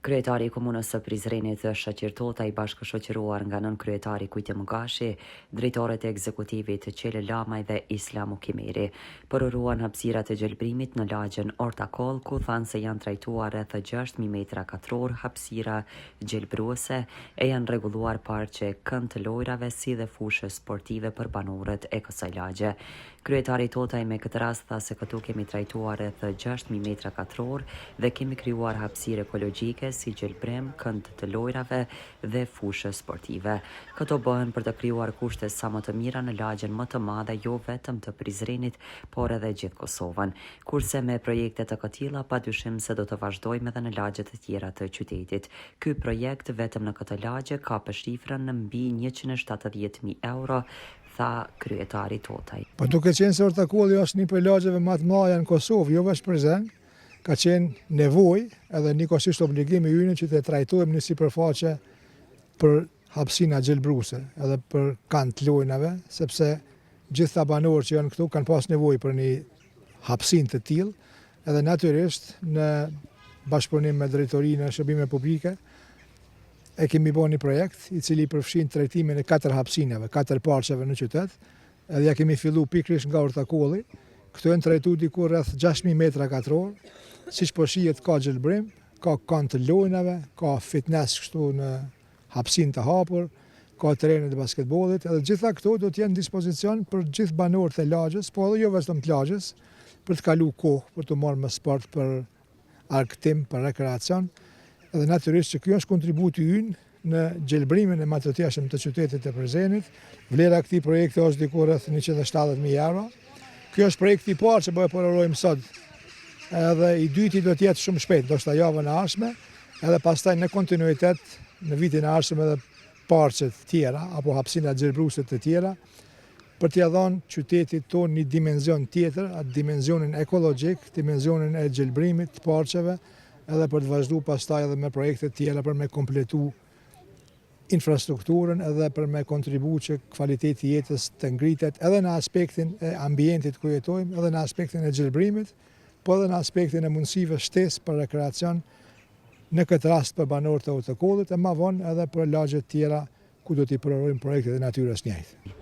Kryetari i Komunës së Prizrenit Shaqir Tota i bashkëshoqëruar nga nën kryetari Kujti Mugashi, drejtorët e ekzekutivit Qele Lamaj dhe Islamu Kimeri, përuruan hapësirat e gjelbrimit në lagjen Ortakoll, ku thanë se janë trajtuar rreth 6.000 metra katror hapësira gjelbruese e janë rregulluar parqe kënd të lojrave si dhe fushë sportive për banorët e kësaj lagje. Kryetari Totaj me këtë rast tha se këtu kemi trajtuar rreth 6.000 metra katror dhe kemi krijuar hapësirë ekologjike si gjelbrim, kënd të lojrave dhe fushë sportive. Këto bëhen për të krijuar kushte sa më të mira në lagjen më të madhe jo vetëm të Prizrenit, por edhe gjithë Kosovën. Kurse me projekte të këtilla padyshim se do të vazhdojmë edhe në lagje të tjera të qytetit. Ky projekt vetëm në këtë lagje ka për shifrën në mbi 170.000 euro, tha kryetari Totaj. Po duke qenë se Ortakolli është një prej lagjeve më të mëdha në Kosovë, jo vetëm Prizren, ka qenë nevojë edhe nikosisht obligimi ynë që të trajtojmë në sipërfaqe për hapësina gjelbruese, edhe për kënd të lojrave, sepse gjithë banorët që janë këtu kanë pas nevojë për një hapësinë të tillë, edhe natyrisht në bashkëpunim me drejtorinë e shërbimeve publike e kemi bërë një projekt i cili përfshin trajtimin e 4 hapësinave, 4 parqeve në qytet, edhe ja kemi filluar pikërisht nga Ortakolli. Këto janë trajtuar diku rreth 6.000 metra katror, siç po shihet ka gjelbrim, ka kënd të lojrave, ka fitness kështu në hapësinë të hapur, ka terene të basketbollit, edhe gjitha këto do të jenë në dispozicion për gjithë banorët e lagjes, po edhe jo vetëm të lagjes, për të kaluar kohë, për të marrë më sport, për argëtim, për rekreacion. Edhe natyrisht që kjo është kontributi ynë në gjelbrimin e matëtjeshëm të qytetit të Prizrenit. Vlera këtij projekti është diku rreth 170.000 euro. Kjo është projekti i parë që po e përorojmë sot. Edhe i dyti do të jetë shumë shpejt, ndoshta javën e ardhshme, edhe pastaj në kontinuitet në vitin e ardhshëm edhe parqe të tjera apo hapësina gjelbruese të tjera, për t'ia dhënë qytetit tonë një dimension tjetër, atë dimensionin ekologjik, dimensionin e gjelbrimit të parqeve, edhe për të vazhduar pastaj edhe me projekte të tjera për me kompletu infrastrukturën edhe për me kontribu që kvaliteti i jetës të ngritet edhe në aspektin e ambientit ku jetojmë, edhe në aspektin e gjelbrimit, po edhe në aspektin e mundësive shtesë për rekreacion, në këtë rast për banorët e Ortakollit e më vonë edhe për lagje të tjera ku do t'i përorojmë projekte e natyrës njëjtë.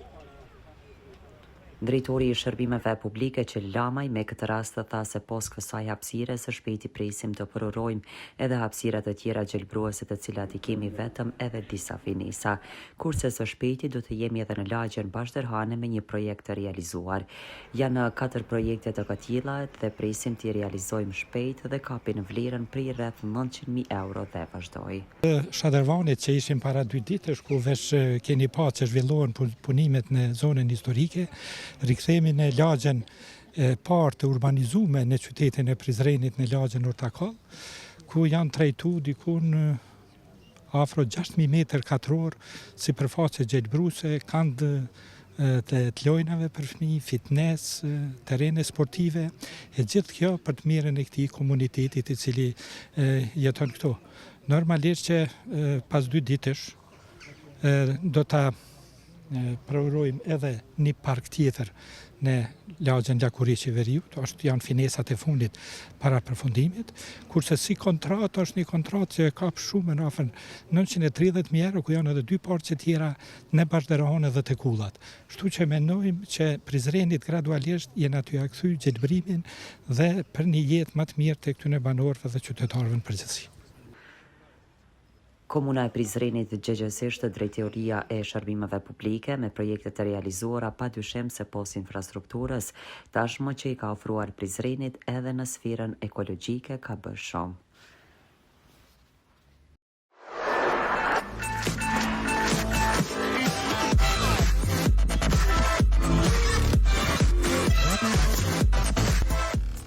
Drejtori i shërbimeve publike Qele Lamaj me këtë rast tha se pos kësaj hapësire së shpejti presim të përorojmë edhe hapësirat të tjera gjelbruese të cilat i kemi vetëm edhe disa finesa, kurse së shpejti do të jemi edhe në lagjen Bashderhane me një projekt të realizuar. Janë 4 projekte të këtilla dhe presim t'i realizojmë shpejt dhe kapin vlerën prej rreth 900.000 euro dhe vazhdoi. Shadërvanit që ishim para 2 ditësh ku veç keni pa që zhvillohen punimet në zonën historike, rikthemin e lagjen parë të urbanizume në qytetin e Prizrenit në lagjen Ortakoll, ku janë trajtuar diku në afro 6.000 metër katror sipërfaqe gjelbruese, kënd të lojrave për fëmijë, fitness, terene sportive, e gjithë kjo për të mirën e këtij komunitetit i cili jeton këtu. Normalisht që pas 2 ditësh do ta përorojmë edhe një park tjetër në lagjen Lakuriçi Veriut, janë finesat e fundit para përfundimit, kurse si kontratë është një kontratë që ka shumë në afër 930.000 euro, ku janë edhe 2 parqe tjera në Bashderhane dhe të Kullat. Kështu që mendojmë që Prizrenit gradualisht jenë aty a kthy gjelbrimin dhe për një jetë më të mirë të këtyre banorëve dhe qytetarëve në përgjithësi. Komuna e Prizrenit gjëgjësisht drejtoria e shërbimeve publike me projekte të realizuara padyshim se pos infrastrukturës tashmë që i ka ofruar Prizrenit edhe në sferën ekologjike ka bërë shumë.